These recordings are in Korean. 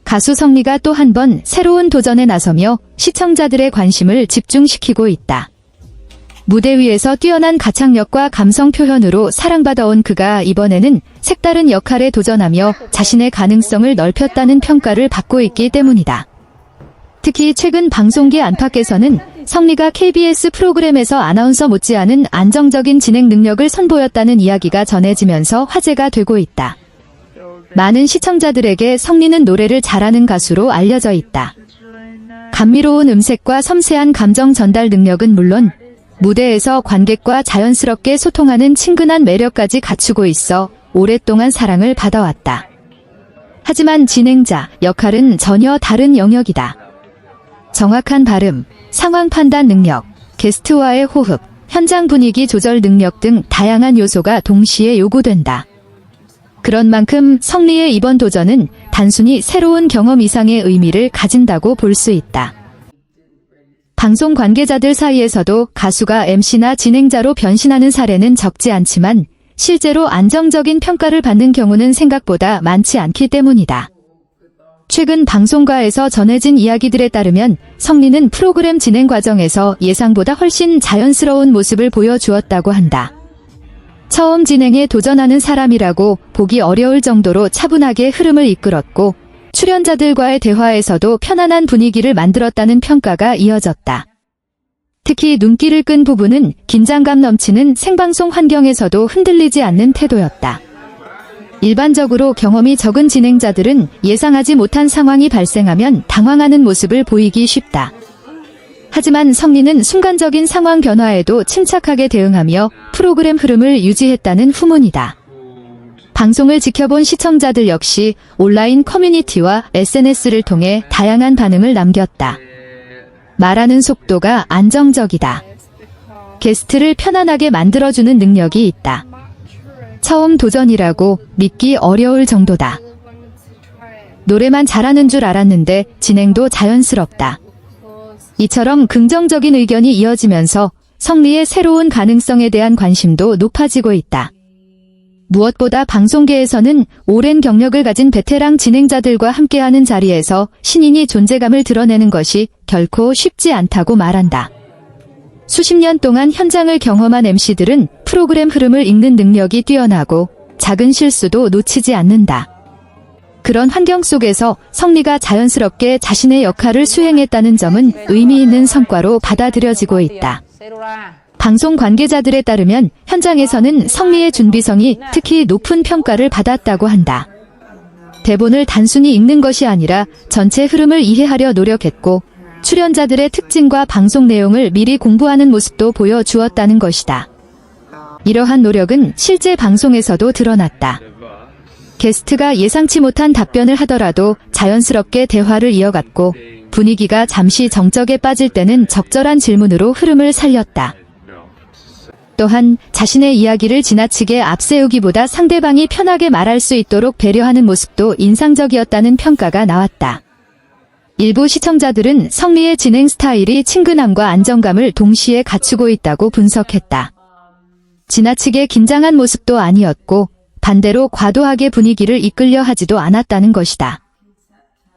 가수 성미가 또 한 번 새로운 도전에 나서며 시청자들의 관심을 집중시키고 있다. 무대 위에서 뛰어난 가창력과 감성 표현으로 사랑받아온 그가 이번에는 색다른 역할에 도전하며 자신의 가능성을 넓혔다는 평가를 받고 있기 때문이다. 특히 최근 방송계 안팎에서는 성미가 KBS 프로그램에서 아나운서 못지않은 안정적인 진행 능력을 선보였다는 이야기가 전해지면서 화제가 되고 있다. 많은 시청자들에게 성미는 노래를 잘하는 가수로 알려져 있다. 감미로운 음색과 섬세한 감정 전달 능력은 물론 무대에서 관객과 자연스럽게 소통하는 친근한 매력까지 갖추고 있어 오랫동안 사랑을 받아왔다. 하지만 진행자 역할은 전혀 다른 영역이다. 정확한 발음, 상황 판단 능력, 게스트와의 호흡, 현장 분위기 조절 능력 등 다양한 요소가 동시에 요구된다. 그런 만큼 성미의 이번 도전은 단순히 새로운 경험 이상의 의미를 가진다고 볼 수 있다. 방송 관계자들 사이에서도 가수가 MC나 진행자로 변신하는 사례는 적지 않지만 실제로 안정적인 평가를 받는 경우는 생각보다 많지 않기 때문이다. 최근 방송가에서 전해진 이야기들에 따르면 성미는 프로그램 진행 과정에서 예상보다 훨씬 자연스러운 모습을 보여주었다고 한다. 처음 진행에 도전하는 사람이라고 보기 어려울 정도로 차분하게 흐름을 이끌었고 출연자들과의 대화에서도 편안한 분위기를 만들었다는 평가가 이어졌다. 특히 눈길을 끈 부분은 긴장감 넘치는 생방송 환경에서도 흔들리지 않는 태도였다. 일반적으로 경험이 적은 진행자들은 예상하지 못한 상황이 발생하면 당황하는 모습을 보이기 쉽다. 하지만 성미는 순간적인 상황 변화에도 침착하게 대응하며 프로그램 흐름을 유지했다는 후문이다. 방송을 지켜본 시청자들 역시 온라인 커뮤니티와 SNS를 통해 다양한 반응을 남겼다. 말하는 속도가 안정적이다. 게스트를 편안하게 만들어주는 능력이 있다. 처음 도전이라고 믿기 어려울 정도다. 노래만 잘하는 줄 알았는데 진행도 자연스럽다. 이처럼 긍정적인 의견이 이어지면서 성미의 새로운 가능성에 대한 관심도 높아지고 있다. 무엇보다 방송계에서는 오랜 경력을 가진 베테랑 진행자들과 함께하는 자리에서 신인이 존재감을 드러내는 것이 결코 쉽지 않다고 말한다. 수십 년 동안 현장을 경험한 MC들은 프로그램 흐름을 읽는 능력이 뛰어나고 작은 실수도 놓치지 않는다. 그런 환경 속에서 성미가 자연스럽게 자신의 역할을 수행했다는 점은 의미 있는 성과로 받아들여지고 있다. 방송 관계자들에 따르면 현장에서는 성미의 준비성이 특히 높은 평가를 받았다고 한다. 대본을 단순히 읽는 것이 아니라 전체 흐름을 이해하려 노력했고 출연자들의 특징과 방송 내용을 미리 공부하는 모습도 보여주었다는 것이다. 이러한 노력은 실제 방송에서도 드러났다. 게스트가 예상치 못한 답변을 하더라도 자연스럽게 대화를 이어갔고 분위기가 잠시 정적에 빠질 때는 적절한 질문으로 흐름을 살렸다. 또한 자신의 이야기를 지나치게 앞세우기보다 상대방이 편하게 말할 수 있도록 배려하는 모습도 인상적이었다는 평가가 나왔다. 일부 시청자들은 성미의 진행 스타일이 친근함과 안정감을 동시에 갖추고 있다고 분석했다. 지나치게 긴장한 모습도 아니었고 반대로 과도하게 분위기를 이끌려 하지도 않았다는 것이다.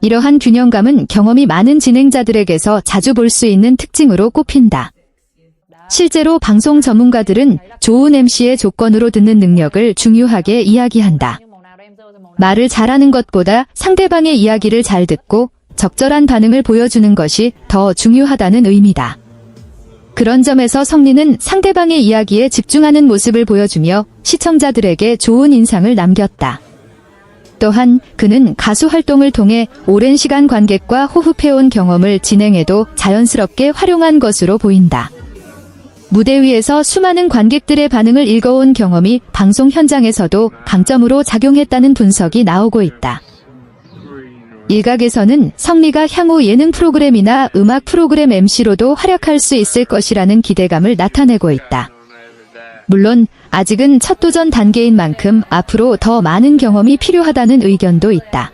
이러한 균형감은 경험이 많은 진행자들에게서 자주 볼 수 있는 특징으로 꼽힌다. 실제로 방송 전문가들은 좋은 MC의 조건으로 듣는 능력을 중요하게 이야기한다. 말을 잘하는 것보다 상대방의 이야기를 잘 듣고 적절한 반응을 보여주는 것이 더 중요하다는 의미다. 그런 점에서 성미는 상대방의 이야기에 집중하는 모습을 보여주며 시청자들에게 좋은 인상을 남겼다. 또한 그는 가수 활동을 통해 오랜 시간 관객과 호흡해온 경험을 진행에도 자연스럽게 활용한 것으로 보인다. 무대 위에서 수많은 관객들의 반응을 읽어온 경험이 방송 현장에서도 강점으로 작용했다는 분석이 나오고 있다. 일각에서는 성미가 향후 예능 프로그램이나 음악 프로그램 MC로도 활약할 수 있을 것이라는 기대감을 나타내고 있다. 물론 아직은 첫 도전 단계인 만큼 앞으로 더 많은 경험이 필요하다는 의견도 있다.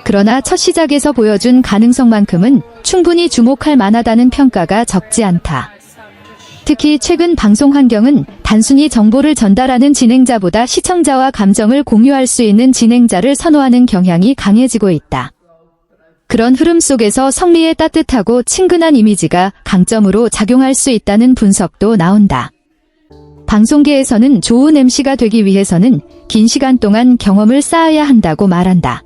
그러나 첫 시작에서 보여준 가능성만큼은 충분히 주목할 만하다는 평가가 적지 않다. 특히 최근 방송 환경은 단순히 정보를 전달하는 진행자보다 시청자와 감정을 공유할 수 있는 진행자를 선호하는 경향이 강해지고 있다. 그런 흐름 속에서 성미의 따뜻하고 친근한 이미지가 강점으로 작용할 수 있다는 분석도 나온다. 방송계에서는 좋은 MC가 되기 위해서는 긴 시간 동안 경험을 쌓아야 한다고 말한다.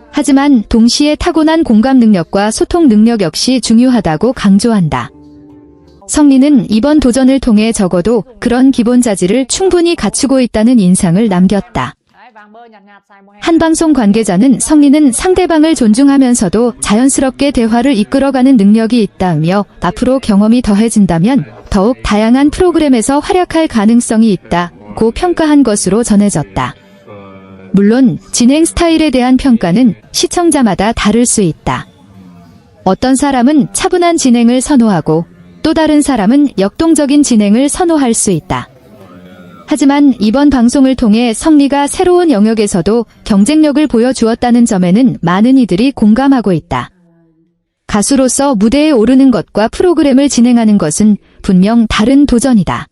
하지만 동시에 타고난 공감 능력과 소통 능력 역시 중요하다고 강조한다. 성리는 이번 도전을 통해 적어도 그런 기본 자질을 충분히 갖추고 있다는 인상을 남겼다. 한 방송 관계자는 성리는 상대방을 존중하면서도 자연스럽게 대화를 이끌어가는 능력이 있다며 앞으로 경험이 더해진다면 더욱 다양한 프로그램에서 활약할 가능성이 있다고 평가한 것으로 전해졌다. 물론 진행 스타일에 대한 평가는 시청자마다 다를 수 있다. 어떤 사람은 차분한 진행을 선호하고 또 다른 사람은 역동적인 진행을 선호할 수 있다. 하지만 이번 방송을 통해 성리가 새로운 영역에서도 경쟁력을 보여주었다는 점에는 많은 이들이 공감하고 있다. 가수로서 무대에 오르는 것과 프로그램을 진행하는 것은 분명 다른 도전이다.